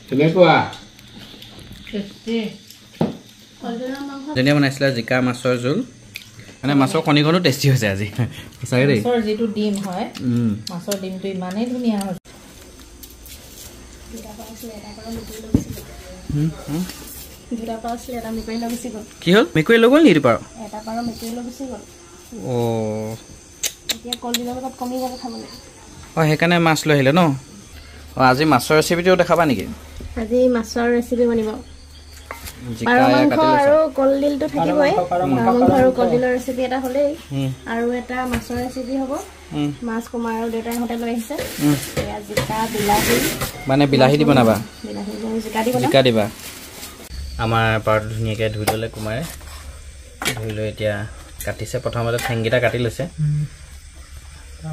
কেনেকুৱা যেনে বনাইছিলা জিকা মাছৰ জোল মানে মাছৰ কণীখনো টেষ্টি হৈছে আজি সঁচাকৈ দেই মাছৰ যিটো ডিম হয় মাছৰ ডিমটো ইমানেই ধুনীয়া হয় কি হ'ল মেকুৰী লৈ গ'ল নেকি পাৰ অঁ সেইকাৰণে মাছ লৈ আহিলে ন অঁ আজি মাছৰ ৰেচিপিটো দেখাবা নেকি আজি মাছৰ ৰেচিপি বনিব পাৰ মাংস আৰু কলডিলটো থাকিবই পাৰ মাংস আৰু কলডিলৰ ৰেচিপি এটা হ'লেই আৰু এটা মাছৰ ৰেচিপি হ'ব মাছ কুমাৰ আৰু দেউতাই হতে লৈ আহিছে এয়া জিকা বিলাহী মানে বিলাহী দি বনাবা জিকা দিবা আমাৰ পাৰটো ধুনীয়াকৈ ধুই ল'লে কুমাৰে ধুই লৈ এতিয়া কাটিছে প্ৰথমতে ঠেংকেইটা কাটি লৈছে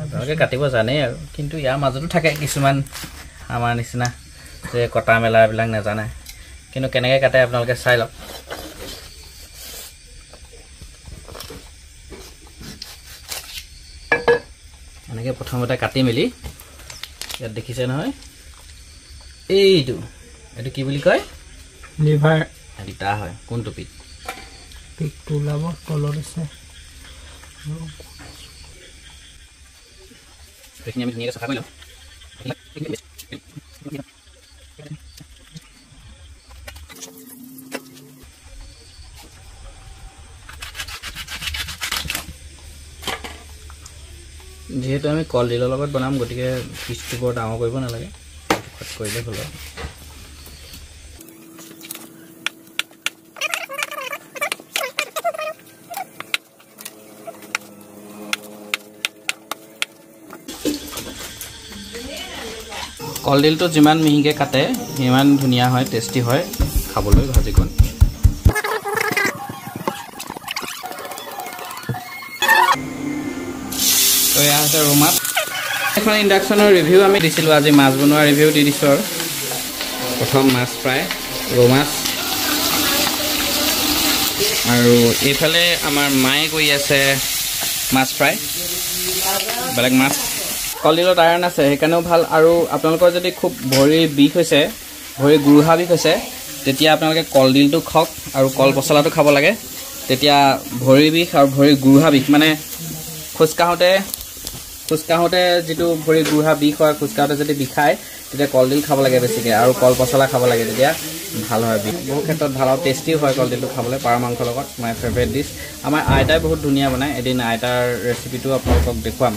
আপোনালোকে কাটিব জানেই আৰু কিন্তু ইয়াৰ মাজতো থাকে কিছুমান আমাৰ নিচিনা যে কটা মেলা এইবিলাক নাজানে কিন্তু কেনেকৈ কাটে আপোনালোকে চাই লওক এনেকৈ প্ৰথমতে কাটি মেলি ইয়াত দেখিছে নহয় এইটো কি বুলি কয় লিভাৰ দুটা হয় কোনটো পিকটো ওলাব তলত আছে সেইখিনি আমি ধুনীয়াকৈ চাফা কৰি ল'ম যিহেতু আমি কলডিলৰ লগত বনাম গতিকে পিচটো বৰ ডাঙৰ কৰিব নালাগে কৰিলে হ'ল আৰু কলডিলটো যিমান মিহিকৈ কাটে সিমান ধুনীয়া হয় টেষ্টি হয় খাবলৈ ভাজিকণ তো এয়া হৈছে ৰৌ মাছ এখন ইণ্ডাকশ্যনৰ ৰিভিউ আমি দিছিলোঁ আজি মাছ বনোৱা ৰিভিউ দি দিছোঁ আৰু প্ৰথম মাছ ফ্ৰাই ৰৌ মাছ আৰু এইফালে আমাৰ মায়ে কৰি আছে মাছ ফ্ৰাই বেলেগ মাছ কলডিলত আইৰণ আছে সেইকাৰণেও ভাল আৰু আপোনালোকৰ যদি খুব ভৰিৰ বিষ হৈছে ভৰিৰ গুৰুহা বিষ হৈছে তেতিয়া আপোনালোকে কলডিলটো খাওক আৰু কল পচলাটো খাব লাগে তেতিয়া ভৰিৰ বিষ আৰু ভৰিৰ গুৰুহা বিষ মানে খোজকাঢ়োঁতে যিটো ভৰিৰ গুৰুহা বিষ হয় খোজকাঢ়োঁতে যদি বিষায় তেতিয়া কলডিল খাব লাগে বেছিকৈ আৰু কল পচলা খাব লাগে তেতিয়া ভাল হয় বিষ বহু ক্ষেত্ৰত ভাল আৰু টেষ্টিও হয় কলডিলটো খাবলৈ পাৰ মাংসৰ লগত মাই ফেভৰেট ডিছ আমাৰ আইতাই বহুত ধুনীয়া বনায় এদিন আইতাৰ ৰেচিপিটো আপোনালোকক দেখুৱাম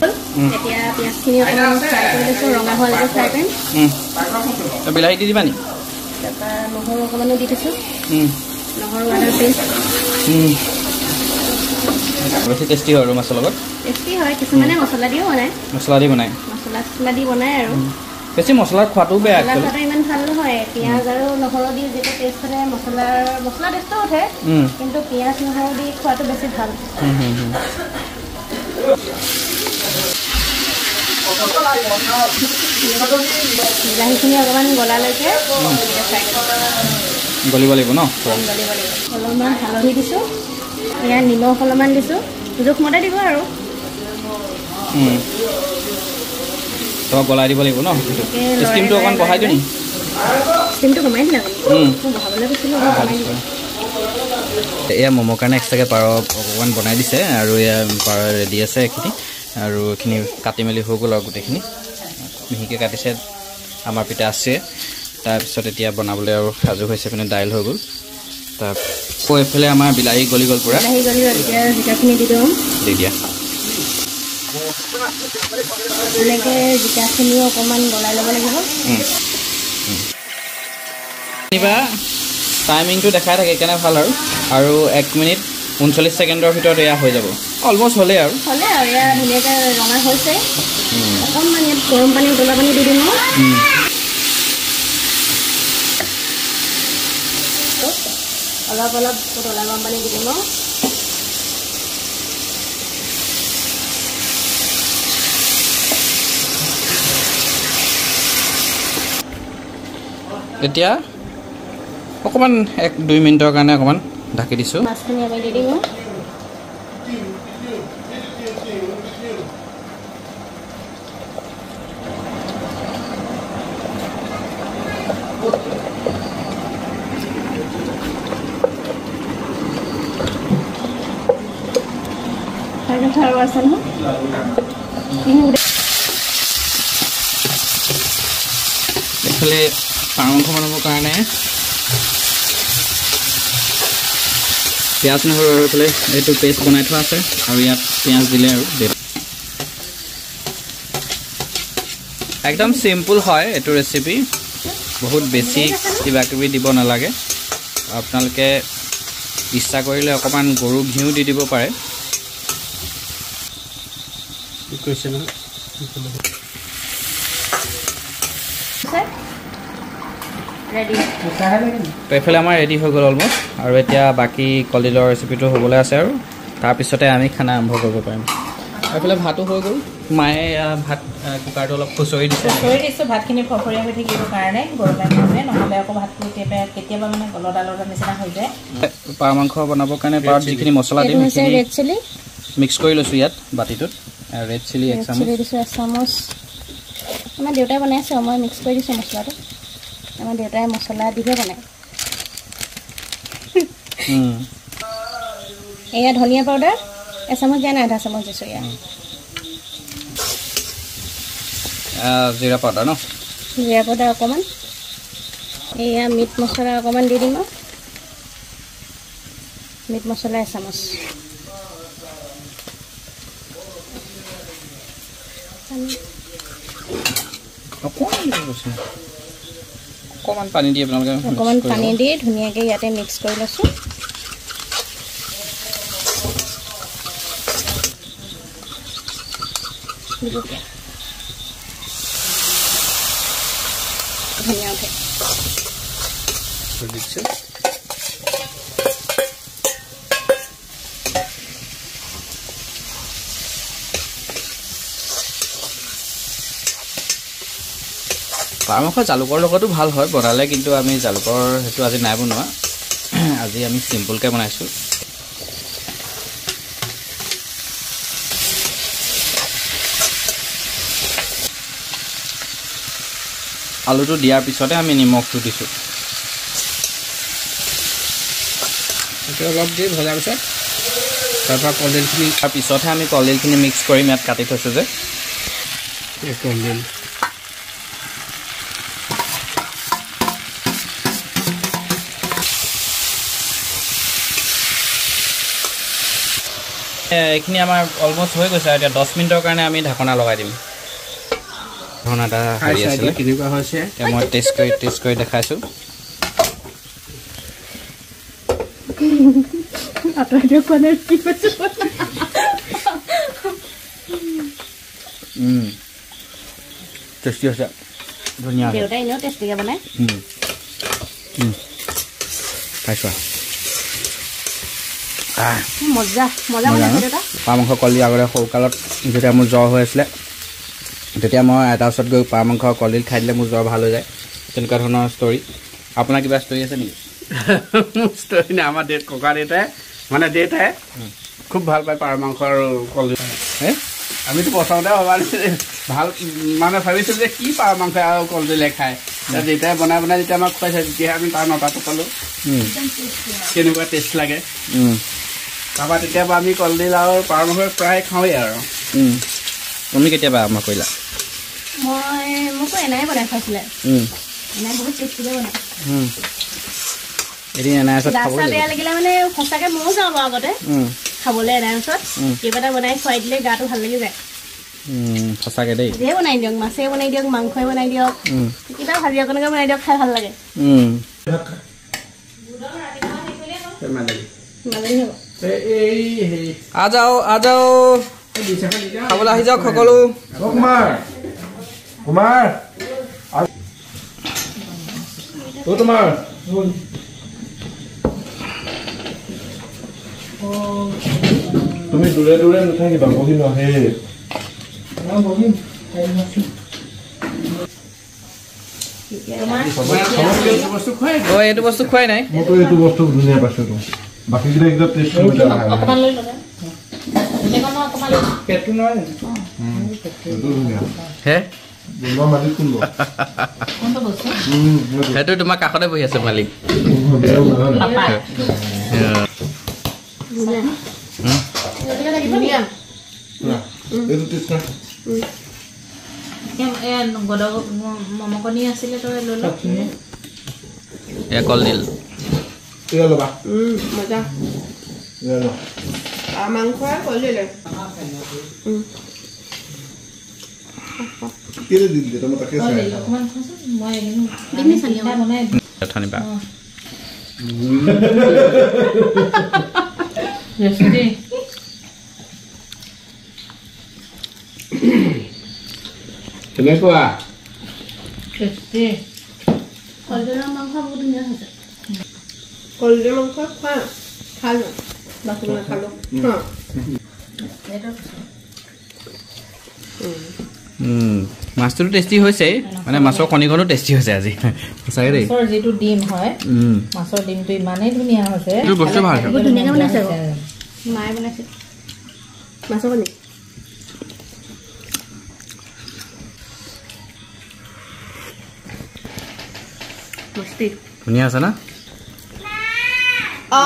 বিলাহী দি দিবা নি নহৰু অকণমানো দি দিছোঁ নহৰু আদা বেছি টেষ্টি হয় আৰু মাছৰ লগত টেষ্টি হয় কিছুমানে মছলা দি বনায় মছলা দি বনায় আৰু বেছি মছলা খোৱাটো বেয়া খোৱাটো ইমান ভাল নহয় পিঁয়াজ আৰু নহৰু দি যিটো টেষ্ট উঠে মছলা টেষ্টটো উঠে কিন্তু পিঁয়াজ নহৰু দি খোৱাটো বেছি ভাল বিলাহীখিনি অকণমান গলালৈকে গলিব লাগিব ন অলপমান হালধি দিছোঁ এয়া নিমখ অলপমান দিছোঁ জোখমতে দিব আৰু তোমাক গলাই দিব লাগিব ন ষ্টিমটো অকণমান বঢ়াই দিওঁ নি ষ্টিমটো কমাই দিলা বহাবলৈ কৈছিলোঁ এয়া ম'মৰ কাৰণে এক্সট্ৰাকৈ পাৰ অকণমান বনাই দিছে আৰু এয়া পাৰ ৰেডি আছে এইখিনি আৰু এইখিনি কাটি মেলি হৈ গ'ল আৰু গোটেইখিনি মিহিকৈ কাটিছে আমাৰ পিতা আছে তাৰপিছত এতিয়া বনাবলৈ আৰু সাজু হৈছে পিনে দাইল হৈ গ'ল তাৰপৰা এইফালে আমাৰ বিলাহী গলি গ'ল পূৰা জিকাখিনি দি দিওঁ দি দিয়া এনেকৈ জিকাখিনিও অকণমান গলাই ল'ব লাগিব টাইমিংটো দেখাই থাকে সেইকাৰণে ভাল আৰু 1 মিনিট 39 ছেকেণ্ডৰ ভিতৰত এয়া হৈ যাব অলমষ্ট হ'লেই আৰু এয়া ধুনীয়াকৈ ৰঙা হৈছে অকণমান ইয়াত গৰম পানী উতলা পানী দি দিম অলপ উতলা গৰম পানী দি দিম এতিয়া অকণমান 1-2 মিনিটৰ কাৰণে অকণমান ঢাকি দিছোঁ মাছখিনি আমি দি দিম আৰু আছে নহয় এইফালে পাৰ মাংস বনাবৰ কাৰণে পিঁয়াজ নহৰু আৰু এইফালে এইটো পেষ্ট বনাই থোৱা আছে আৰু ইয়াত পিঁয়াজ দিলে আৰু একদম চিম্পুল হয় এইটো ৰেচিপি বহুত বেছি কিবা কিবি দিব নালাগে আপোনালোকে ইচ্ছা কৰিলে অকণমান গৰু ঘিউ দি দিব পাৰে তো এইফালে আমাৰ ৰেডি হৈ গ'ল অলমষ্ট আৰু এতিয়া বাকী কলডিলৰ ৰেচিপিটো হ'বলৈ আছে আৰু তাৰপিছতে আমি খানা আৰম্ভ কৰিব পাৰিম এইফালে ভাতো হৈ গ'ল মায়ে ভাত কুকাৰটো অলপ খুচৰি দিছোঁ ভাতখিনি ফৰফৰীয়া হৈ থাকিবৰ কাৰণে গৰমে গৰমে নহ'লে আকৌ ভাতটো কেতিয়াবা মানে লদা লদা নিচিনা হৈ যায় পাৰ মাংস বনাবৰ কাৰণে পাৰত যিখিনি মছলা দিম সেইখিনি মিক্স কৰি লৈছোঁ ইয়াত বাতিটোত ৰেড চিলি 1 চামুচ দিছোঁ 1 চামুচ আমাৰ দেউতাই বনাইছে মই মিক্স কৰি দিছোঁ মছলাটো আমাৰ দেউতাই মছলা দিহে বনায় এয়া ধনিয়া পাউডাৰ 1 চামুচ দিয়া নাই 1/2 চামুচ দিছোঁ ইয়াত জিৰা পাউডাৰ ন জিৰা পাউডাৰ অকণমান এয়া মিট মছলা অকণমান দি দিম মিট মছলা 1 চামুচ অকণমান পানী দি আপোনালোকে অকণমান পানী দি ধুনীয়াকৈ ইয়াতে মিক্স কৰি লৈছোঁ ধনিয়া উঠে পাৰ মাংস জালুকৰ লগতো ভাল হয় বনালে কিন্তু আমি জালুকৰ সেইটো আজি নাই বনোৱা আজি আমি চিম্পুলকৈ বনাইছোঁ আলুটো দিয়াৰ পিছতে আমি নিমখটো দিছোঁ অলপ দি ভজাৰ পিছত তাৰপৰা কলডিলখিনি তাৰ পিছতহে আমি কলডিলখিনি মিক্স কৰিম ইয়াত কাটি থৈছোঁ যে কলডিল এইখিনি আমাৰ অলমষ্ট হৈ গৈছে এতিয়া 10 মিনিটৰ কাৰণে আমি ঢাকনা লগাই দিম ঢাকনা এটা হেৰি আছিলে কেনেকুৱা হৈছে এতিয়া মই টেষ্ট কৰি দেখাইছোঁ টেষ্টি হৈছে ধুনীয়া দেউতাই এনেও টেষ্টিকৈ বনায় খাইছোঁ মজা মজা বনাইছে দেউতা পাৰ মাংস কলডিল আগতে সৰুকালত যেতিয়া মোৰ জ্বৰ হৈ আছিলে তেতিয়া মই এটা ওচৰত গৈ পাৰ মাংস কলডিল খাই দিলে মোৰ জ্বৰ ভাল হৈ যায় তেনেকুৱা ধৰণৰ ষ্টৰি আপোনাৰ কিবা ষ্টৰি আছে নেকি মোৰ ষ্টৰি নাই আমাৰ ককা দেউতাই মানে দেউতাই খুব ভাল পায় পাৰ মাংস আৰু কলডিল আমিতো প্ৰথমতে ভবা ভাল মানে ভাবিছোঁ যে কি পাৰ মাংস আৰু কলডিলে খায় দেউতাই বনাই যেতিয়া আমাক খুৱাইছে তেতিয়াহে আমি তাৰ নটাটো পালোঁ কেনেকুৱা টেষ্ট লাগে তাৰপৰা তেতিয়াবা আমি কলডিল আৰু পাৰ মাংস প্ৰায় খাওঁৱেই আৰু তুমি কেতিয়াবা আৰম্ভ কৰিলা মোকো এনাই বনাই খুৱাইছিলে এনাই বহুত টেষ্টিকৈ বনায় এদিন এনাই ওচৰত খাব বেয়া লাগিলে মানে সঁচাকৈ ময়ো যাওঁ বাৰু আগতে খাবলৈ এনাই ওচৰত কিবা এটা বনাই খুৱাই দিলে গাটো ভাল লাগি যায় সঁচাকৈ দেই যিয়ে বনাই দিয়ক মাছে বনাই দিয়ক মাংসই বনাই দিয়ক কিবা ভাজি অকণকে বনাই দিয়ক খাই ভাল লাগে আজাও খাবলৈ আহি যাওক সকলো কুমাৰ তোমাৰ তুমি দূৰে দূৰে নাথাকিবা বহি নাহে এইটো বস্তু খুৱাই নাই মইতো এইটো বস্তু ধুনীয়া পাইছো তো বাকী কেইটা টেষ্ট সেইটো তোমাৰ কাষতে বহি আছে মালিক এইটো টেষ্ট না মমকণি আছিলে তই লৈ ল এয়া কলডিল এয়া ল'বা মজা এয়া ল মাংস কলডিলে কেলে দিল দে তুমি তাকে চাই অকমান খাচোন মই দিমি চালিয়া বনাই ঠানিবা ৰেচিপি কেনেকুৱা টেষ্টি কলডিলৰ মাংস বহুত ধুনীয়া হৈছে কলডিলৰ মাংস খালো বাকী নাখালো মাছটোতো টেষ্টি হৈছে মানে মাছৰ কণীখনো টেষ্টি হৈছে আজি সঁচাকৈ দেই মাছৰ যিটো ডিম হয় মাছৰ ডিমটো ইমানেই ধুনীয়া হৈছে এইটো বস্তু ভাল বহুত ধুনীয়াকৈ বনাইছে মায়ে বনাইছে মাছৰ কণী মস্তি ধুনীয়া আছে না অ